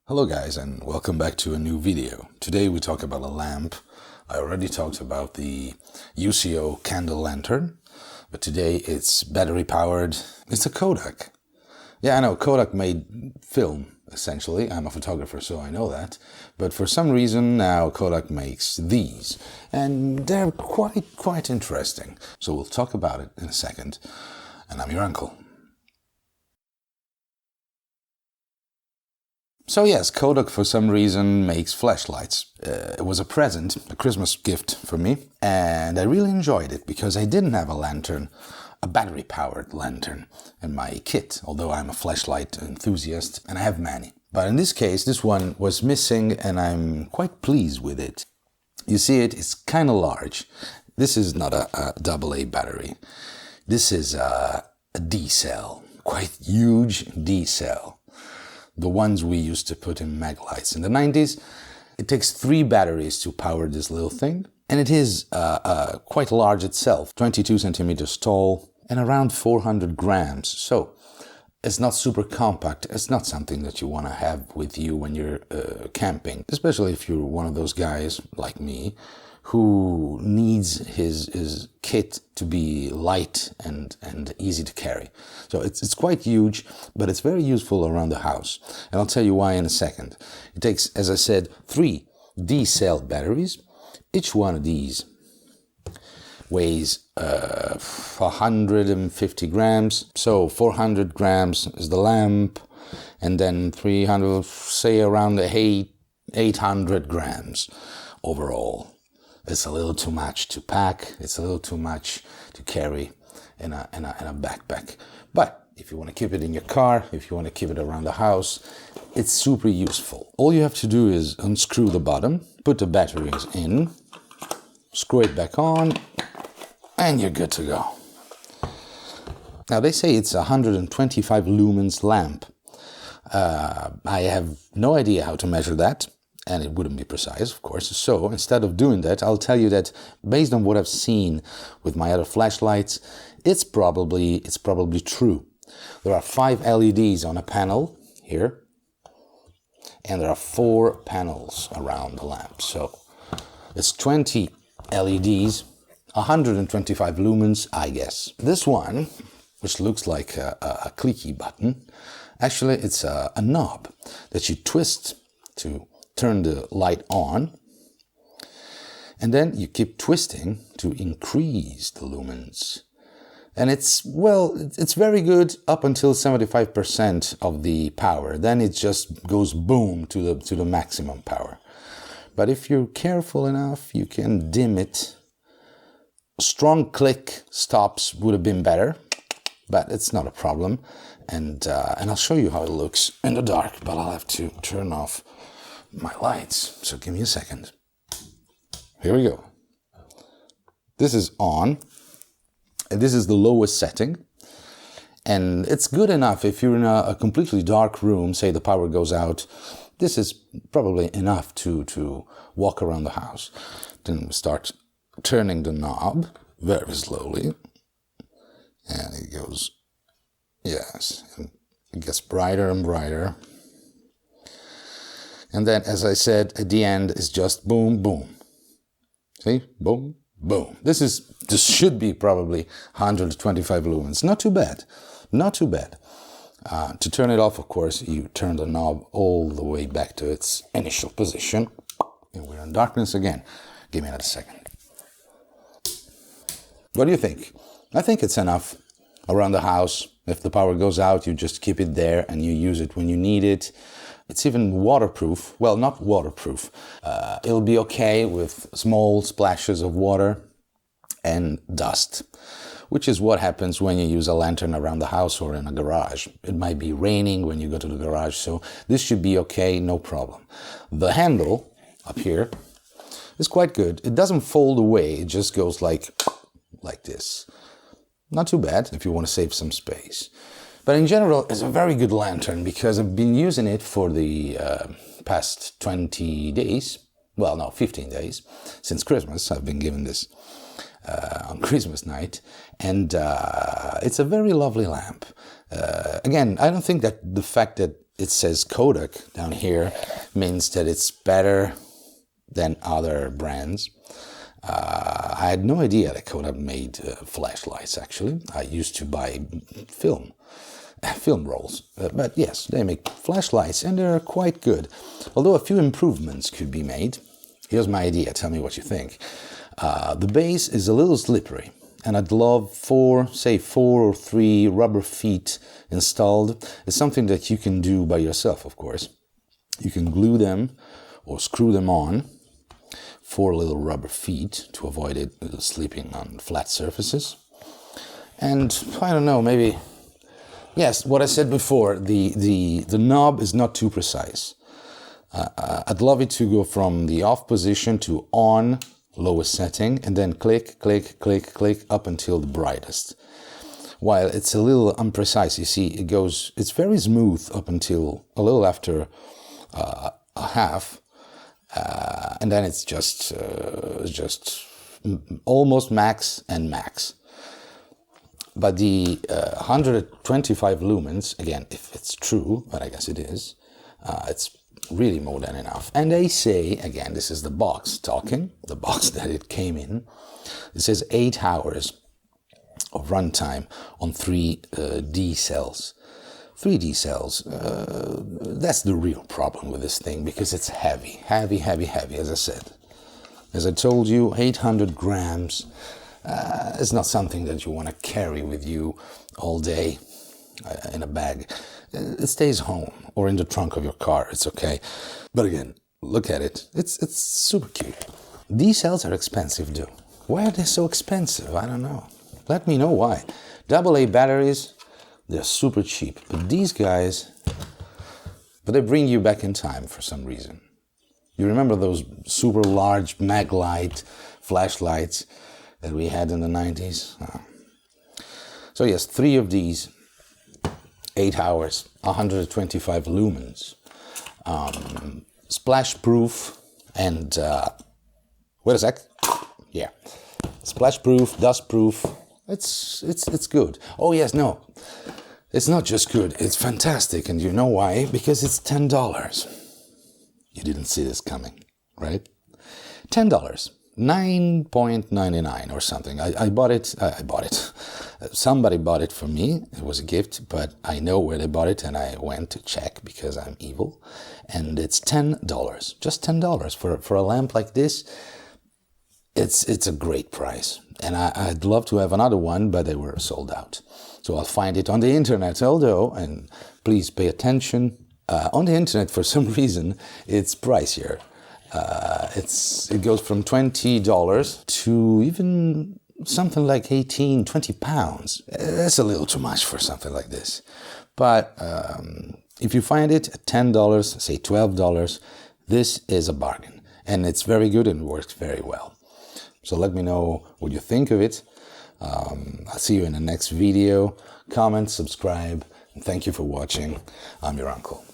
Hello guys, and welcome back to a new video. Today we talk about a lamp. I already talked about the UCO candle lantern, but today it's battery powered. It's a Kodak. Yeah, I know, Kodak made film, essentially. I'm a photographer, so I know that. But for some reason now Kodak makes these, and they're quite interesting. So we'll talk about it in a second. And I'm your uncle. So yes, Kodak for some reason makes flashlights. It was a present, a Christmas gift for me, and I really enjoyed it because I didn't have a lantern, a battery-powered lantern in my kit, although I'm a flashlight enthusiast and I have many. But in this case, this one was missing and I'm quite pleased with it. You see it's kind of large. This is not a AA battery. This is a D cell, quite huge D cell. The ones we used to put in mag lights in the 90s. It takes 3 batteries to power this little thing. And it is quite large itself, 22 centimeters tall and around 400 grams. So it's not super compact. It's not something that you want to have with you when you're camping, especially if you're one of those guys like me who needs his kit to be light and easy to carry. So it's quite huge, but it's very useful around the house. And I'll tell you why in a second. It takes, as I said, 3 D-cell batteries. Each one of these weighs 150 grams. So 400 grams is the lamp, and then 300, say around 800 grams overall. It's a little too much to pack. It's a little too much to carry in a backpack. But if you want to keep it in your car, if you want to keep it around the house, it's super useful. All you have to do is unscrew the bottom, put the batteries in, screw it back on, and you're good to go. Now they say it's a 125 lumens lamp. I have no idea how to measure that. And it wouldn't be precise, of course. So instead of doing that, I'll tell you that based on what I've seen with my other flashlights, it's probably true. There are 5 LEDs on a panel here, and there are 4 panels around the lamp. So it's 20 LEDs, 125 lumens, I guess. This one, which looks like a clicky button, actually it's a knob that you twist to turn the light on, and then you keep twisting to increase the lumens. And it's very good up until 75% of the power. Then it just goes boom to the maximum power. But if you're careful enough, you can dim it. Strong click stops would have been better, but it's not a problem. And I'll show you how it looks in the dark, but I'll have to turn off my lights, so give me a second. Here we go. This is on, and this is the lowest setting, and it's good enough if you're in a completely dark room, say the power goes out. This is probably enough to walk around the house. Then we start turning the knob very slowly, and it goes, yes, and it gets brighter and brighter. And then, as I said, at the end is just boom, boom. See? Boom, boom. This should be probably 125 lumens. Not too bad. Not too bad. To turn it off, of course, you turn the knob all the way back to its initial position. And we're in darkness again. Give me another second. What do you think? I think it's enough around the house. If the power goes out, you just keep it there and you use it when you need it. It's even waterproof. Well, not waterproof. It'll be okay with small splashes of water and dust, which is what happens when you use a lantern around the house or in a garage. It might be raining when you go to the garage, so this should be okay, no problem. The handle up here is quite good. It doesn't fold away. It just goes like this. Not too bad if you want to save some space. But in general, it's a very good lantern because I've been using it for the past 20 days. Well, no, 15 days. Since Christmas, I've been given this on Christmas night. And it's a very lovely lamp. Again, I don't think that the fact that it says Kodak down here means that it's better than other brands. I had no idea that Kodak made flashlights, actually. I used to buy film rolls. But yes, they make flashlights and they're quite good. Although a few improvements could be made. Here's my idea, tell me what you think. The base is a little slippery, and I'd love 4 or 3 rubber feet installed. It's something that you can do by yourself, of course. You can glue them or screw them on, 4 little rubber feet to avoid it slipping on flat surfaces. And I don't know, maybe, yes, what I said before, the knob is not too precise. I'd love it to go from the off position to on, lowest setting, and then click, click, click, click up until the brightest. While it's a little imprecise, you see, it's very smooth up until a little after a half, and then it's just almost max and max. But the 125 lumens, again, if it's true, but I guess it is, it's really more than enough. And they say, again, this is the box talking, the box that it came in. It says 8 hours of runtime on 3D cells. 3D cells, that's the real problem with this thing, because it's heavy, as I said. As I told you, 800 grams. It's not something that you want to carry with you all day in a bag. It stays home or in the trunk of your car. It's okay. But again, look at it. It's super cute. These cells are expensive, though. Why are they so expensive? I don't know. Let me know why. AA batteries, they're super cheap. But these guys, they bring you back in time for some reason. You remember those super large Maglite flashlights that we had in the 90s? Oh. So yes, 3 of these, 8 hours, 125 lumens, splash proof, and wait a sec, yeah, splash proof, dust proof. It's good. Oh yes, no, it's not just good, it's fantastic. And you know why? Because it's $10. You didn't see this coming, right? $10, 9.99 or something. I bought it. Somebody bought it for me. It was a gift, but I know where they bought it, and I went to check because I'm evil. And it's $10, just $10 for a lamp like this. It's a great price, and I'd love to have another one, but they were sold out. So I'll find it on the internet. Although, and please pay attention, on the internet for some reason it's pricier. It goes from $20 to even something like 18, 20 pounds. That's a little too much for something like this. But if you find it at $10, say $12, this is a bargain. And it's very good and works very well. So let me know what you think of it. I'll see you in the next video. Comment, subscribe, and thank you for watching. I'm your uncle.